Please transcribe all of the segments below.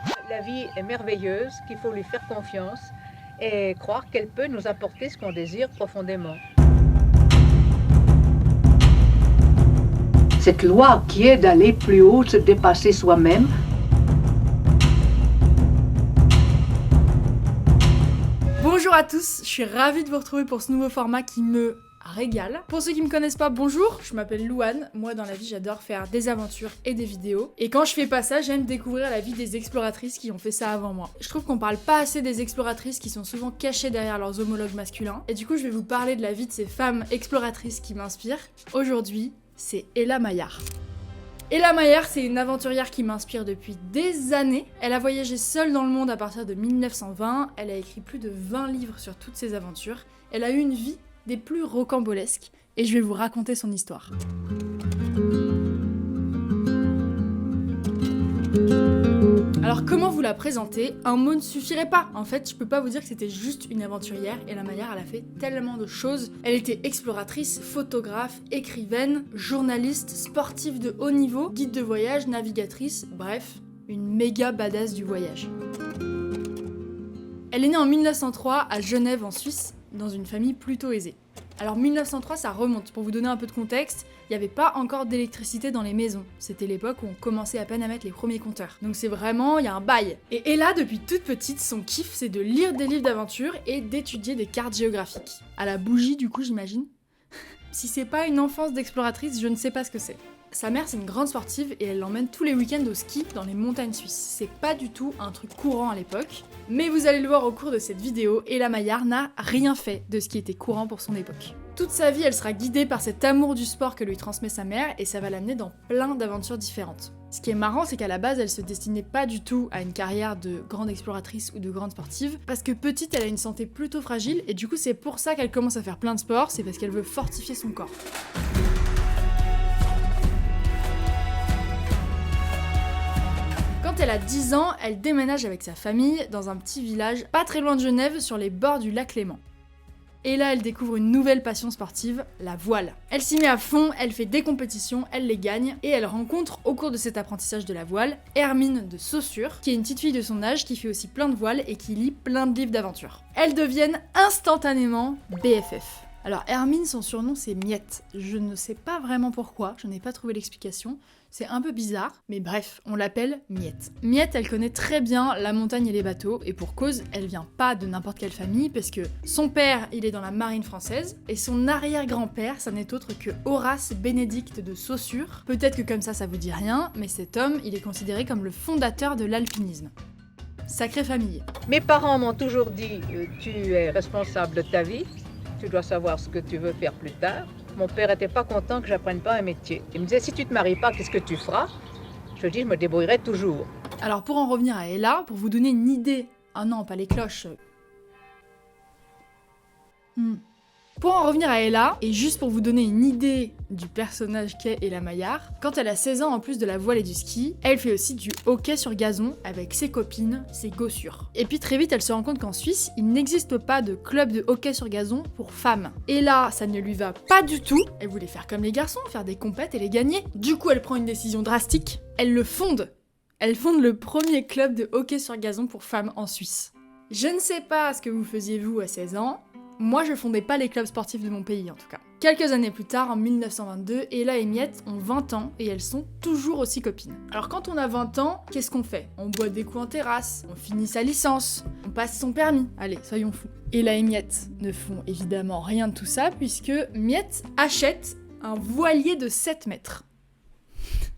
La vie est merveilleuse, qu'il faut lui faire confiance et croire qu'elle peut nous apporter ce qu'on désire profondément. Cette loi qui est d'aller plus haut, se dépasser soi-même. Bonjour à tous, je suis ravie de vous retrouver pour ce nouveau format qui me régale. Pour ceux qui me connaissent pas, bonjour, je m'appelle Louane. Moi dans la vie j'adore faire des aventures et des vidéos. Et quand je fais pas ça, j'aime découvrir la vie des exploratrices qui ont fait ça avant moi. Je trouve qu'on parle pas assez des exploratrices qui sont souvent cachées derrière leurs homologues masculins. Et du coup je vais vous parler de la vie de ces femmes exploratrices qui m'inspirent. Aujourd'hui, c'est Ella Maillart. Ella Maillart, c'est une aventurière qui m'inspire depuis des années. Elle a voyagé seule dans le monde à partir de 1920. Elle a écrit plus de 20 livres sur toutes ses aventures. Elle a eu une vie des plus rocambolesques. Et je vais vous raconter son histoire. Alors comment vous la présenter? Un mot ne suffirait pas. En fait, je peux pas vous dire que c'était juste une aventurière. Ella Maillart, elle a fait tellement de choses. Elle était exploratrice, photographe, écrivaine, journaliste, sportive de haut niveau, guide de voyage, navigatrice, bref, une méga badass du voyage. Elle est née en 1903 à Genève en Suisse, dans une famille plutôt aisée. Alors 1903, ça remonte. Pour vous donner un peu de contexte, il n'y avait pas encore d'électricité dans les maisons. C'était l'époque où on commençait à peine à mettre les premiers compteurs. Donc c'est vraiment, il y a un bail. Et Ella, depuis toute petite, son kiff, c'est de lire des livres d'aventure et d'étudier des cartes géographiques. À la bougie, du coup, j'imagine. Si c'est pas une enfance d'exploratrice, je ne sais pas ce que c'est. Sa mère, c'est une grande sportive et elle l'emmène tous les week-ends au ski dans les montagnes suisses. C'est pas du tout un truc courant à l'époque, mais vous allez le voir au cours de cette vidéo, Ella Maillart n'a rien fait de ce qui était courant pour son époque. Toute sa vie, elle sera guidée par cet amour du sport que lui transmet sa mère et ça va l'amener dans plein d'aventures différentes. Ce qui est marrant, c'est qu'à la base, elle se destinait pas du tout à une carrière de grande exploratrice ou de grande sportive, parce que petite, elle a une santé plutôt fragile et du coup, c'est pour ça qu'elle commence à faire plein de sports, c'est parce qu'elle veut fortifier son corps. Quand elle a 10 ans, elle déménage avec sa famille dans un petit village pas très loin de Genève sur les bords du lac Léman. Et là, elle découvre une nouvelle passion sportive, la voile. Elle s'y met à fond, elle fait des compétitions, elle les gagne, et elle rencontre au cours de cet apprentissage de la voile, Hermine de Saussure, qui est une petite fille de son âge qui fait aussi plein de voiles et qui lit plein de livres d'aventure. Elles deviennent instantanément BFF. Alors Hermine, son surnom c'est Miette. Je ne sais pas vraiment pourquoi, je n'ai pas trouvé l'explication. C'est un peu bizarre, mais bref, on l'appelle Miette. Miette, elle connaît très bien la montagne et les bateaux, et pour cause, elle vient pas de n'importe quelle famille, parce que son père, il est dans la marine française, et son arrière-grand-père, ça n'est autre que Horace Bénédicte de Saussure. Peut-être que comme ça vous dit rien, mais cet homme, il est considéré comme le fondateur de l'alpinisme. Sacrée famille. Mes parents m'ont toujours dit tu es responsable de ta vie, tu dois savoir ce que tu veux faire plus tard. Mon père n'était pas content que j'apprenne pas un métier. Il me disait si tu te maries pas, qu'est-ce que tu feras? Je dis je me débrouillerai toujours. Alors pour en revenir à Ella, pour vous donner une idée... Ah non, pas les cloches. Pour en revenir à Ella, et juste pour vous donner une idée du personnage qu'est Ella Maillart, quand elle a 16 ans en plus de la voile et du ski, elle fait aussi du hockey sur gazon avec ses copines, ses gossures. Et puis très vite, elle se rend compte qu'en Suisse, il n'existe pas de club de hockey sur gazon pour femmes. Et là, ça ne lui va pas du tout. Elle voulait faire comme les garçons, faire des compètes et les gagner. Du coup, elle prend une décision drastique. Elle le fonde. Elle fonde le premier club de hockey sur gazon pour femmes en Suisse. Je ne sais pas ce que vous faisiez vous à 16 ans, moi je fondais pas les clubs sportifs de mon pays en tout cas. Quelques années plus tard, en 1922, Ella et Miette ont 20 ans et elles sont toujours aussi copines. Alors quand on a 20 ans, qu'est-ce qu'on fait? On boit des coups en terrasse, on finit sa licence, on passe son permis. Allez, soyons fous. Ella et Miette ne font évidemment rien de tout ça puisque Miette achète un voilier de 7 mètres.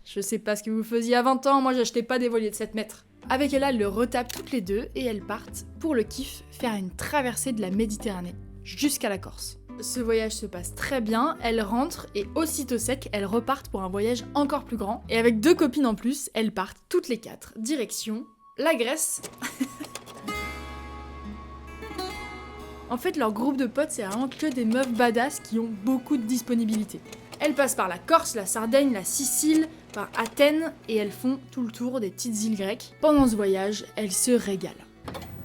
Je sais pas ce que vous faisiez à 20 ans, moi j'achetais pas des voiliers de 7 mètres. Avec Ella, elles le retapent toutes les deux et elles partent, pour le kiff, faire une traversée de la Méditerranée, jusqu'à la Corse. Ce voyage se passe très bien, elles rentrent et aussitôt sec, elles repartent pour un voyage encore plus grand. Et avec 2 copines en plus, elles partent toutes les 4, direction la Grèce. En fait, leur groupe de potes, c'est vraiment que des meufs badass qui ont beaucoup de disponibilité. Elles passent par la Corse, la Sardaigne, la Sicile, par Athènes, et elles font tout le tour des petites îles grecques. Pendant ce voyage, elles se régalent.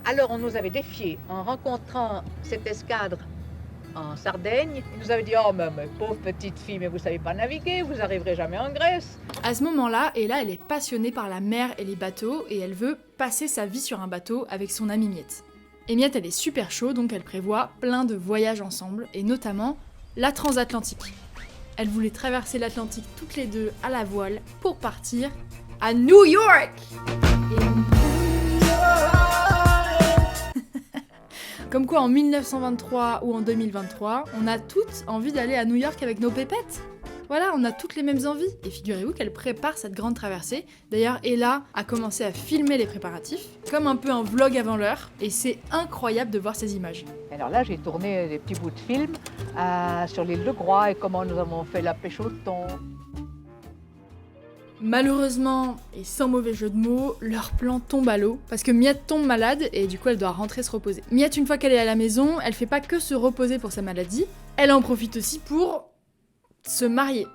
Alors on nous avait défiés en rencontrant cette escadre en Sardaigne. Il nous avait dit « Oh, mais pauvre petite fille, mais vous savez pas naviguer, vous arriverez jamais en Grèce. » À ce moment-là, Ella, elle est passionnée par la mer et les bateaux, et elle veut passer sa vie sur un bateau avec son amie Miette. Et Miette, elle est super chaude, donc elle prévoit plein de voyages ensemble, et notamment la transatlantique. Elle voulait traverser l'Atlantique toutes les deux à la voile pour partir à New York. Comme quoi en 1923 ou en 2023, on a toutes envie d'aller à New York avec nos pépettes. Voilà, on a toutes les mêmes envies. Et figurez-vous qu'elle prépare cette grande traversée. D'ailleurs, Ella a commencé à filmer les préparatifs, comme un peu un vlog avant l'heure, et c'est incroyable de voir ces images. Alors là, j'ai tourné des petits bouts de film sur l'île de Groix et comment nous avons fait la pêche au thon. Malheureusement, et sans mauvais jeu de mots, leur plan tombe à l'eau, parce que Miette tombe malade et du coup elle doit rentrer se reposer. Miette, une fois qu'elle est à la maison, elle fait pas que se reposer pour sa maladie, elle en profite aussi pour se marier.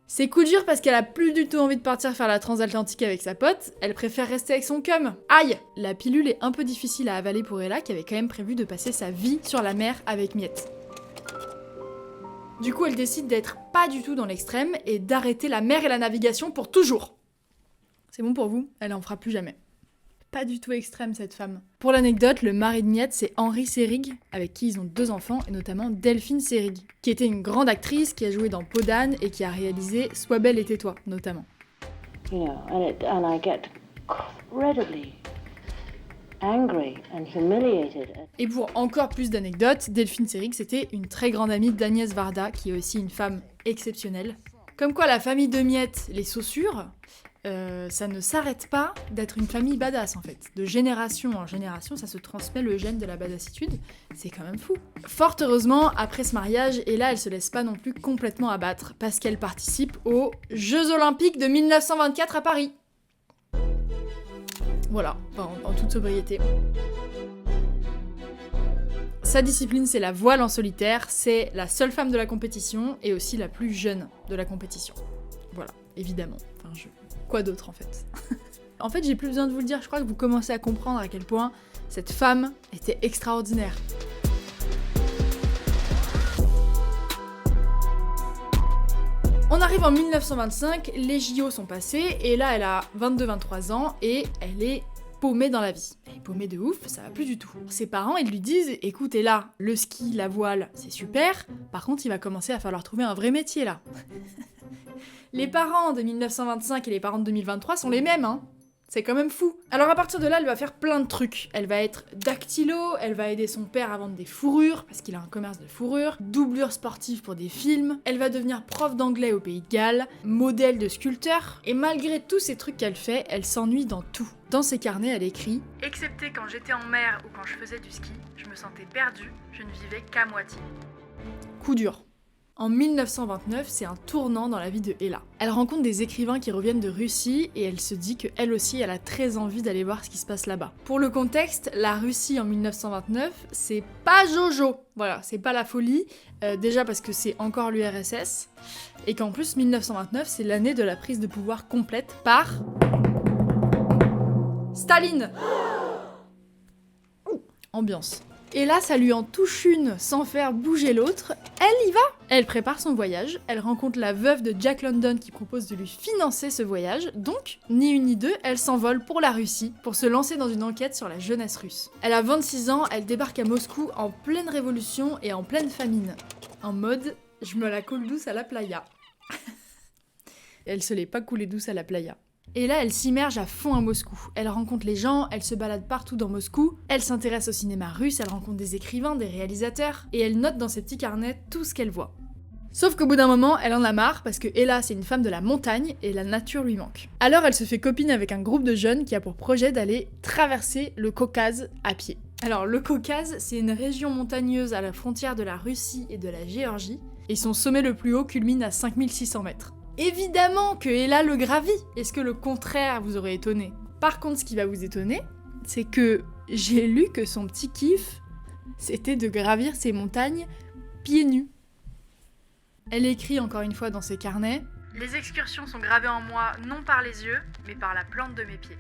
C'est coup dur parce qu'elle a plus du tout envie de partir faire la transatlantique avec sa pote, elle préfère rester avec son cum. Aïe! La pilule est un peu difficile à avaler pour Ella qui avait quand même prévu de passer sa vie sur la mer avec Miette. Du coup, elle décide d'être pas du tout dans l'extrême et d'arrêter la mer et la navigation pour toujours. C'est bon pour vous, elle en fera plus jamais. Pas du tout extrême cette femme. Pour l'anecdote, le mari de Miette, c'est Henri Seyrig, avec qui ils ont 2 enfants, et notamment Delphine Seyrig, qui était une grande actrice, qui a joué dans Peau d'âne et qui a réalisé Sois belle et tais-toi, notamment. You know, and I get incredibly angry and humiliated. Et pour encore plus d'anecdotes, Delphine Seyrig, c'était une très grande amie d'Agnès Varda, qui est aussi une femme exceptionnelle. Comme quoi la famille de Miette, les Saussures, ça ne s'arrête pas d'être une famille badass en fait. De génération en génération, ça se transmet le gène de la badassitude, c'est quand même fou. Fort heureusement, après ce mariage, Ella, elle se laisse pas non plus complètement abattre, parce qu'elle participe aux Jeux Olympiques de 1924 à Paris. Voilà, en toute sobriété. Sa discipline, c'est la voile en solitaire, c'est la seule femme de la compétition et aussi la plus jeune de la compétition. Voilà, évidemment. Quoi d'autre en fait? En fait, j'ai plus besoin de vous le dire, je crois que vous commencez à comprendre à quel point cette femme était extraordinaire. On arrive en 1925, les JO sont passés, et là elle a 22-23 ans, et elle est paumée dans la vie. Elle est paumée de ouf, ça va plus du tout. Ses parents, ils lui disent, écoutez là, le ski, la voile, c'est super, par contre il va commencer à falloir trouver un vrai métier là. Les parents de 1925 et les parents de 2023 sont les mêmes, hein. C'est quand même fou. Alors à partir de là, elle va faire plein de trucs. Elle va être dactylo, elle va aider son père à vendre des fourrures, parce qu'il a un commerce de fourrures, doublure sportive pour des films, elle va devenir prof d'anglais au Pays de Galles, modèle de sculpteur, et malgré tous ces trucs qu'elle fait, elle s'ennuie dans tout. Dans ses carnets, elle écrit « Excepté quand j'étais en mer ou quand je faisais du ski, je me sentais perdue, je ne vivais qu'à moitié. » Coup dur. En 1929, c'est un tournant dans la vie de Ella. Elle rencontre des écrivains qui reviennent de Russie et elle se dit qu'elle aussi, elle a très envie d'aller voir ce qui se passe là-bas. Pour le contexte, la Russie en 1929, c'est pas Jojo. Voilà, c'est pas la folie. Déjà parce que c'est encore l'URSS et qu'en plus, 1929, c'est l'année de la prise de pouvoir complète par Staline. Ambiance. Et là, ça lui en touche une sans faire bouger l'autre, elle y va. Elle prépare son voyage, elle rencontre la veuve de Jack London qui propose de lui financer ce voyage, donc, ni une ni deux, elle s'envole pour la Russie, pour se lancer dans une enquête sur la jeunesse russe. Elle a 26 ans, elle débarque à Moscou en pleine révolution et en pleine famine. En mode, je me la coule douce à la playa. Elle se l'est pas coulée douce à la playa. Et là, elle s'immerge à fond à Moscou. Elle rencontre les gens, elle se balade partout dans Moscou, elle s'intéresse au cinéma russe, elle rencontre des écrivains, des réalisateurs, et elle note dans ses petits carnets tout ce qu'elle voit. Sauf qu'au bout d'un moment, elle en a marre, parce que Ella, c'est une femme de la montagne, et la nature lui manque. Alors elle se fait copine avec un groupe de jeunes qui a pour projet d'aller traverser le Caucase à pied. Alors le Caucase, c'est une région montagneuse à la frontière de la Russie et de la Géorgie, et son sommet le plus haut culmine à 5600 mètres. Évidemment que Ella le gravit. Est-ce que le contraire vous aurait étonné? Par contre, ce qui va vous étonner, c'est que j'ai lu que son petit kiff, c'était de gravir ces montagnes pieds nus. Elle écrit encore une fois dans ses carnets « Les excursions sont gravées en moi non par les yeux, mais par la plante de mes pieds. »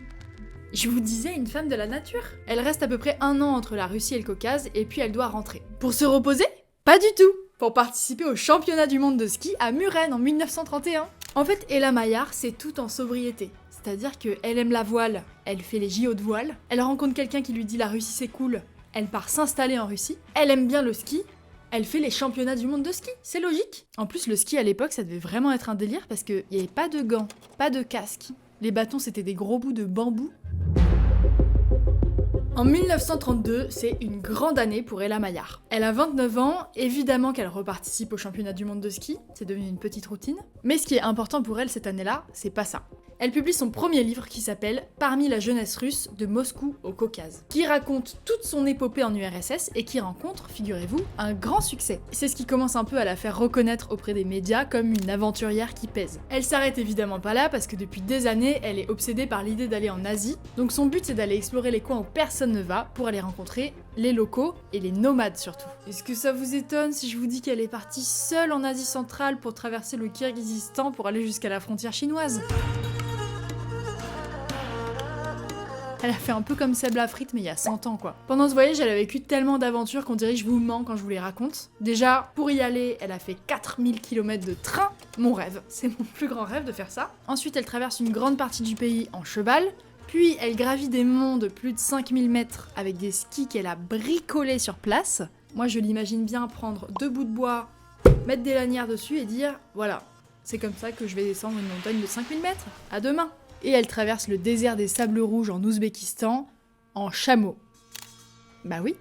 Je vous disais, une femme de la nature. Elle reste à peu près 1 an entre la Russie et le Caucase, et puis elle doit rentrer. Pour se reposer, Pas du tout! Pour participer au championnat du monde de ski à Muren en 1931. En fait, Ella Maillard, c'est tout en sobriété. C'est-à-dire qu'elle aime la voile, elle fait les JO de voile, elle rencontre quelqu'un qui lui dit la Russie c'est cool, elle part s'installer en Russie, elle aime bien le ski, elle fait les championnats du monde de ski, c'est logique. En plus, le ski à l'époque, ça devait vraiment être un délire parce qu'il n'y avait pas de gants, pas de casque. Les bâtons, c'était des gros bouts de bambou. En 1932, c'est une grande année pour Ella Maillard. Elle a 29 ans, évidemment qu'elle reparticipe au championnat du monde de ski, c'est devenu une petite routine. Mais ce qui est important pour elle cette année-là, c'est pas ça. Elle publie son premier livre qui s'appelle Parmi la jeunesse russe de Moscou au Caucase, qui raconte toute son épopée en URSS et qui rencontre, figurez-vous, un grand succès. C'est ce qui commence un peu à la faire reconnaître auprès des médias comme une aventurière qui pèse. Elle s'arrête évidemment pas là parce que depuis des années, elle est obsédée par l'idée d'aller en Asie, donc son but c'est d'aller explorer les coins où personne ne va pour aller rencontrer les locaux et les nomades surtout. Est-ce que ça vous étonne si je vous dis qu'elle est partie seule en Asie centrale pour traverser le Kirghizistan pour aller jusqu'à la frontière chinoise ? Elle a fait un peu comme Seb Lafrite mais il y a 100 ans quoi. Pendant ce voyage, elle a vécu tellement d'aventures qu'on dirait que je vous mens quand je vous les raconte. Déjà, pour y aller, elle a fait 4000 km de train. Mon rêve, c'est mon plus grand rêve de faire ça. Ensuite, elle traverse une grande partie du pays en cheval. Puis, elle gravit des monts de plus de 5000 mètres avec des skis qu'elle a bricolés sur place. Moi, je l'imagine bien prendre 2 bouts de bois, mettre des lanières dessus et dire « Voilà, c'est comme ça que je vais descendre une montagne de 5000 mètres. À demain !» Et elle traverse le désert des Sables Rouges en Ouzbékistan en chameau. Bah oui.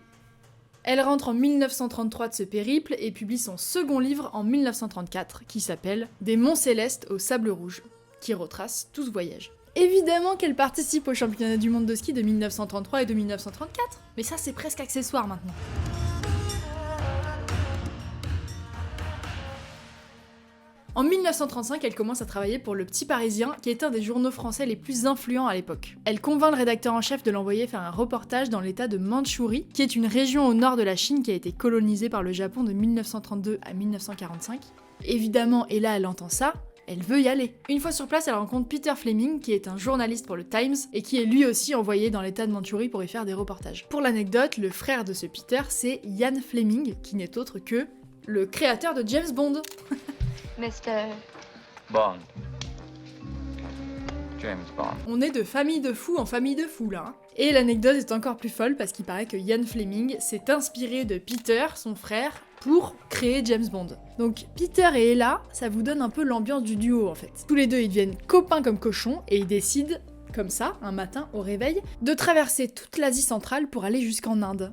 Elle rentre en 1933 de ce périple et publie son second livre en 1934 qui s'appelle Des Monts Célestes aux Sables Rouges, qui retrace tout ce voyage. Évidemment qu'elle participe au championnat du monde de ski de 1933 et de 1934, mais ça c'est presque accessoire maintenant. En 1935, elle commence à travailler pour Le Petit Parisien, qui est un des journaux français les plus influents à l'époque. Elle convainc le rédacteur en chef de l'envoyer faire un reportage dans l'état de Mandchourie, qui est une région au nord de la Chine qui a été colonisée par le Japon de 1932 à 1945. Évidemment, et là elle entend ça, elle veut y aller. Une fois sur place, elle rencontre Peter Fleming, qui est un journaliste pour le Times, et qui est lui aussi envoyé dans l'état de Mandchourie pour y faire des reportages. Pour l'anecdote, le frère de ce Peter, c'est Ian Fleming, qui n'est autre que le créateur de James Bond. Mr. Bond. James Bond. On est de famille de fous en famille de fous là. Et l'anecdote est encore plus folle parce qu'il paraît que Ian Fleming s'est inspiré de Peter, son frère, pour créer James Bond. Donc Peter et Ella, ça vous donne un peu l'ambiance du duo en fait. Tous les deux ils deviennent copains comme cochons et ils décident, comme ça, un matin au réveil, de traverser toute l'Asie centrale pour aller jusqu'en Inde.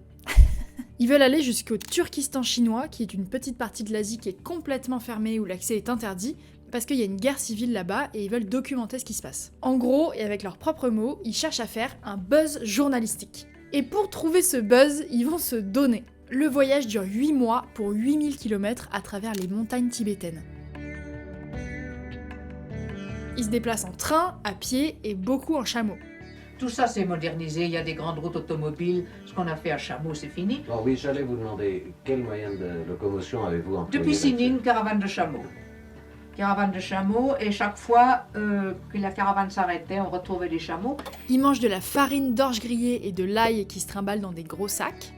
Ils veulent aller jusqu'au Turkestan chinois, qui est une petite partie de l'Asie qui est complètement fermée, où l'accès est interdit, parce qu'il y a une guerre civile là-bas et ils veulent documenter ce qui se passe. En gros, et avec leurs propres mots, ils cherchent à faire un buzz journalistique. Et pour trouver ce buzz, ils vont se donner. Le voyage dure 8 mois pour 8000 km à travers les montagnes tibétaines. Ils se déplacent en train, à pied et beaucoup en chameau. Tout ça c'est modernisé, il y a des grandes routes automobiles, ce qu'on a fait à chameau c'est fini. Oh oui, j'allais vous demander, quel moyen de locomotion avez-vous employé? Depuis Signy, caravane de chameau. Caravane de chameau, et chaque fois que la caravane s'arrêtait, on retrouvait des chameaux. Ils mangent de la farine d'orge grillée et de l'ail qui se trimballe dans des gros sacs.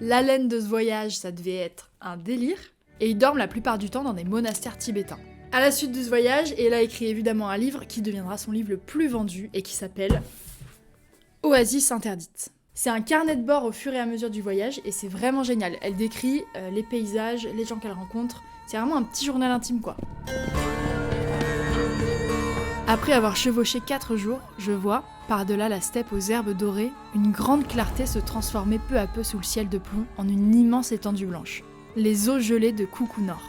L'haleine de ce voyage, ça devait être un délire. Et ils dorment la plupart du temps dans des monastères tibétains. À la suite de ce voyage, elle a écrit évidemment un livre qui deviendra son livre le plus vendu et qui s'appelle Oasis interdite. C'est un carnet de bord au fur et à mesure du voyage et c'est vraiment génial. Elle décrit les paysages, les gens qu'elle rencontre. C'est vraiment un petit journal intime quoi. Après avoir chevauché 4 jours, je vois, par-delà la steppe aux herbes dorées, une grande clarté se transformer peu à peu sous le ciel de plomb en une immense étendue blanche. Les eaux gelées de Coucou Nord.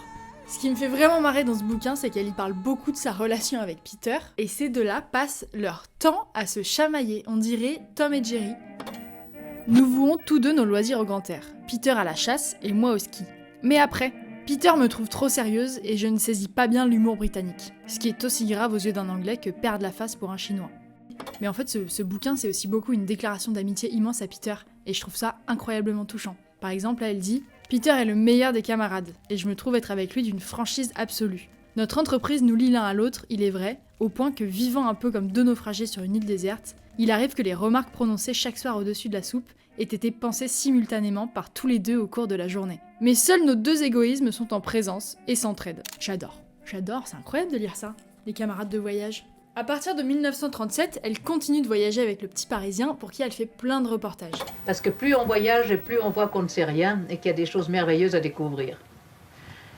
Ce qui me fait vraiment marrer dans ce bouquin, c'est qu'elle y parle beaucoup de sa relation avec Peter, et ces deux-là passent leur temps à se chamailler, on dirait Tom et Jerry. Nous vouons tous deux nos loisirs au grand air, Peter à la chasse et moi au ski. Mais après, Peter me trouve trop sérieuse et je ne saisis pas bien l'humour britannique, ce qui est aussi grave aux yeux d'un Anglais que perdre la face pour un Chinois. Mais en fait, ce bouquin, c'est aussi beaucoup une déclaration d'amitié immense à Peter, et je trouve ça incroyablement touchant. Par exemple, là, elle dit « Peter est le meilleur des camarades, et je me trouve être avec lui d'une franchise absolue. Notre entreprise nous lie l'un à l'autre, il est vrai, au point que vivant un peu comme deux naufragés sur une île déserte, Il arrive que les remarques prononcées chaque soir au-dessus de la soupe aient été pensées simultanément par tous les deux au cours de la journée. Mais seuls nos deux égoïsmes sont en présence et s'entraident. J'adore, c'est incroyable de lire ça, les camarades de voyage. À partir de 1937, elle continue de voyager avec le petit Parisien pour qui elle fait plein de reportages. Parce que plus on voyage et plus on voit qu'on ne sait rien et qu'il y a des choses merveilleuses à découvrir.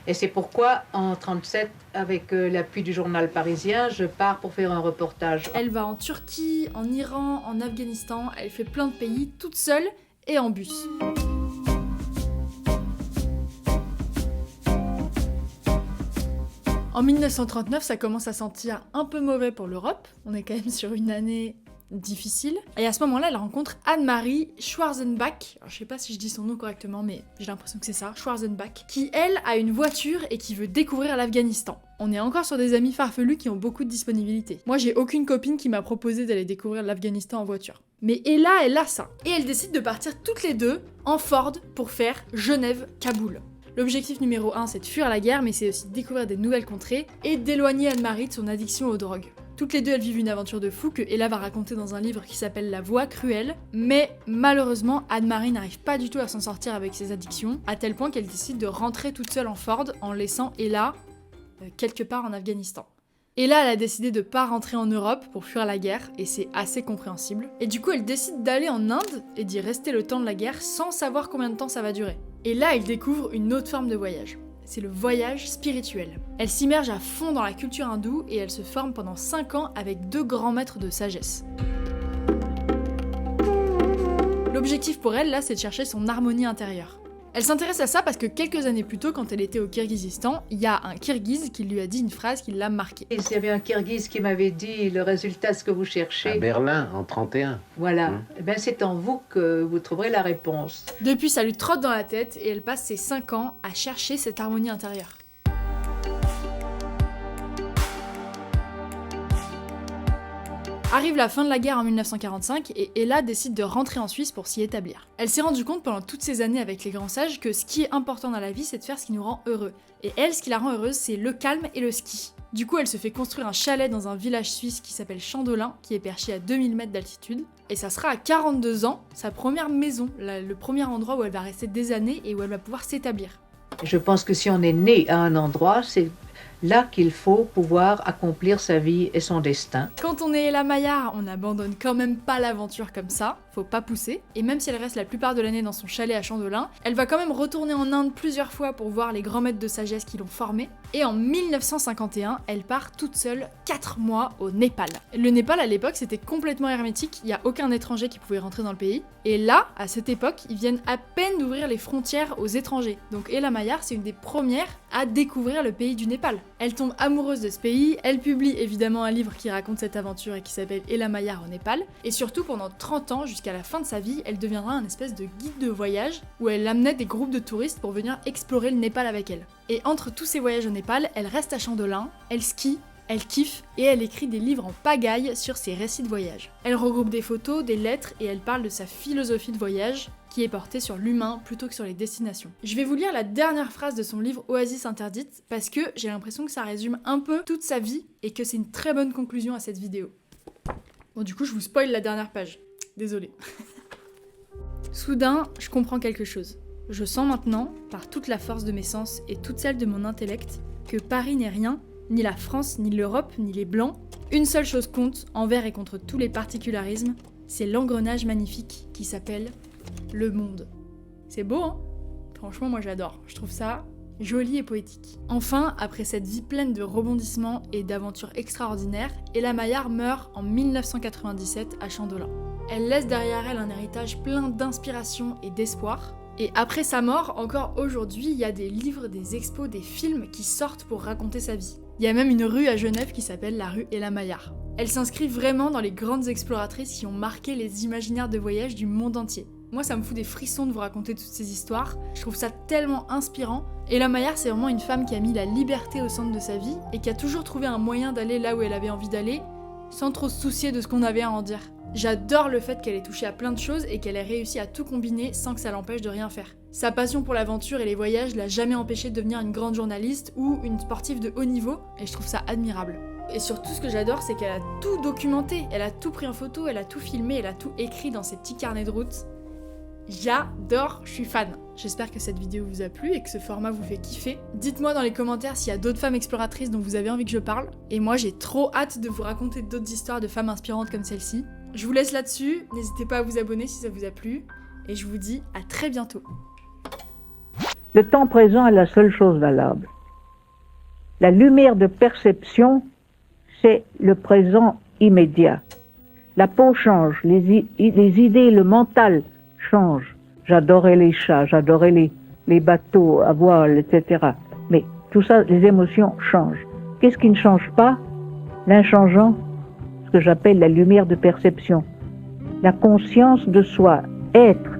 Et c'est pourquoi, en 1937, avec l'appui du journal Parisien, je pars pour faire un reportage. Elle va en Turquie, en Iran, en Afghanistan, elle fait plein de pays toute seule et en bus. En 1939, ça commence à sentir un peu mauvais pour l'Europe. On est quand même sur une année difficile. Et à ce moment-là, elle rencontre Anne-Marie Schwarzenbach. Alors, je sais pas si je dis son nom correctement, mais j'ai l'impression que c'est ça, Schwarzenbach, qui, elle, a une voiture et qui veut découvrir l'Afghanistan. On est encore sur des amis farfelus qui ont beaucoup de disponibilité. Moi, j'ai aucune copine qui m'a proposé d'aller découvrir l'Afghanistan en voiture. Mais Ella, elle a ça. Et elle décide de partir toutes les deux en Ford pour faire Genève-Kaboul. L'objectif numéro 1, c'est de fuir la guerre, mais c'est aussi de découvrir des nouvelles contrées et d'éloigner Anne-Marie de son addiction aux drogues. Toutes les deux, elles vivent une aventure de fou que Ella va raconter dans un livre qui s'appelle La Voie cruelle, mais malheureusement, Anne-Marie n'arrive pas du tout à s'en sortir avec ses addictions, à tel point qu'elle décide de rentrer toute seule en Ford en laissant Ella quelque part en Afghanistan. Ella, elle a décidé de pas rentrer en Europe pour fuir la guerre, et c'est assez compréhensible. Et du coup, elle décide d'aller en Inde et d'y rester le temps de la guerre sans savoir combien de temps ça va durer. Et là, elle découvre une autre forme de voyage. C'est le voyage spirituel. Elle s'immerge à fond dans la culture hindoue et elle se forme pendant 5 ans avec 2 grands maîtres de sagesse. L'objectif pour elle, là, c'est de chercher son harmonie intérieure. Elle s'intéresse à ça parce que quelques années plus tôt, quand elle était au Kirghizistan, il y a un Kirghize qui lui a dit une phrase qui l'a marquée. Il y avait un Kirghize qui m'avait dit le résultat, ce que vous cherchez. À Berlin, en 1931. Voilà, eh bien, c'est en vous que vous trouverez la réponse. Depuis, ça lui trotte dans la tête et elle passe ses 5 ans à chercher cette harmonie intérieure. Arrive la fin de la guerre en 1945 et Ella décide de rentrer en Suisse pour s'y établir. Elle s'est rendue compte pendant toutes ces années avec les grands sages que ce qui est important dans la vie, c'est de faire ce qui nous rend heureux. Et elle, ce qui la rend heureuse, c'est le calme et le ski. Du coup, elle se fait construire un chalet dans un village suisse qui s'appelle Chandolin, qui est perché à 2000 mètres d'altitude. Et ça sera à 42 ans, sa première maison, le premier endroit où elle va rester des années et où elle va pouvoir s'établir. Je pense que si on est né à un endroit, c'est là qu'il faut pouvoir accomplir sa vie et son destin. Quand on est Ella Maillard, on n'abandonne quand même pas l'aventure comme ça, faut pas pousser. Et même si elle reste la plupart de l'année dans son chalet à Chandolin, elle va quand même retourner en Inde plusieurs fois pour voir les grands maîtres de sagesse qui l'ont formée. Et en 1951, elle part toute seule 4 mois au Népal. Le Népal à l'époque c'était complètement hermétique, il n'y a aucun étranger qui pouvait rentrer dans le pays. Et là, à cette époque, ils viennent à peine d'ouvrir les frontières aux étrangers. Donc Ella Maillard, c'est une des premières à découvrir le pays du Népal. Elle tombe amoureuse de ce pays, elle publie évidemment un livre qui raconte cette aventure et qui s'appelle Ella Maillard au Népal. Et surtout, pendant 30 ans, jusqu'à la fin de sa vie, elle deviendra un espèce de guide de voyage où elle amenait des groupes de touristes pour venir explorer le Népal avec elle. Et entre tous ces voyages au Népal, elle reste à Chandolin, elle skie, elle kiffe et elle écrit des livres en pagaille sur ses récits de voyage. Elle regroupe des photos, des lettres et elle parle de sa philosophie de voyage qui est portée sur l'humain plutôt que sur les destinations. Je vais vous lire la dernière phrase de son livre Oasis interdite parce que j'ai l'impression que ça résume un peu toute sa vie et que c'est une très bonne conclusion à cette vidéo. Bon, du coup, je vous spoil la dernière page. Désolée. Soudain, je comprends quelque chose. Je sens maintenant, par toute la force de mes sens et toute celle de mon intellect, que Paris n'est rien, ni la France, ni l'Europe, ni les Blancs. Une seule chose compte, envers et contre tous les particularismes, c'est l'engrenage magnifique qui s'appelle le monde. C'est beau, hein? Franchement, moi j'adore. Je trouve ça joli et poétique. Enfin, après cette vie pleine de rebondissements et d'aventures extraordinaires, Ella Maillard meurt en 1997 à Chandolin. Elle laisse derrière elle un héritage plein d'inspiration et d'espoir. Et après sa mort, encore aujourd'hui, il y a des livres, des expos, des films qui sortent pour raconter sa vie. Il y a même une rue à Genève qui s'appelle la rue Ella Maillard. Elle s'inscrit vraiment dans les grandes exploratrices qui ont marqué les imaginaires de voyage du monde entier. Moi, ça me fout des frissons de vous raconter toutes ces histoires. Je trouve ça tellement inspirant. Ella Maillard, c'est vraiment une femme qui a mis la liberté au centre de sa vie et qui a toujours trouvé un moyen d'aller là où elle avait envie d'aller, sans trop se soucier de ce qu'on avait à en dire. J'adore le fait qu'elle ait touché à plein de choses et qu'elle ait réussi à tout combiner sans que ça l'empêche de rien faire. Sa passion pour l'aventure et les voyages l'a jamais empêchée de devenir une grande journaliste ou une sportive de haut niveau, et je trouve ça admirable. Et surtout, ce que j'adore, c'est qu'elle a tout documenté. Elle a tout pris en photo, elle a tout filmé, elle a tout écrit dans ses petits carnets de route. J'adore, je suis fan. J'espère que cette vidéo vous a plu et que ce format vous fait kiffer. Dites-moi dans les commentaires s'il y a d'autres femmes exploratrices dont vous avez envie que je parle. Et moi, j'ai trop hâte de vous raconter d'autres histoires de femmes inspirantes comme celle-ci. Je vous laisse là-dessus, n'hésitez pas à vous abonner si ça vous a plu. Et je vous dis à très bientôt. Le temps présent est la seule chose valable. La lumière de perception, c'est le présent immédiat. La peau change, les idées, le mental changent. J'adorais les chats, j'adorais les bateaux à voile, etc. Mais tout ça, les émotions changent. Qu'est-ce qui ne change pas? L'inchangeant, ce que j'appelle la lumière de perception. La conscience de soi, être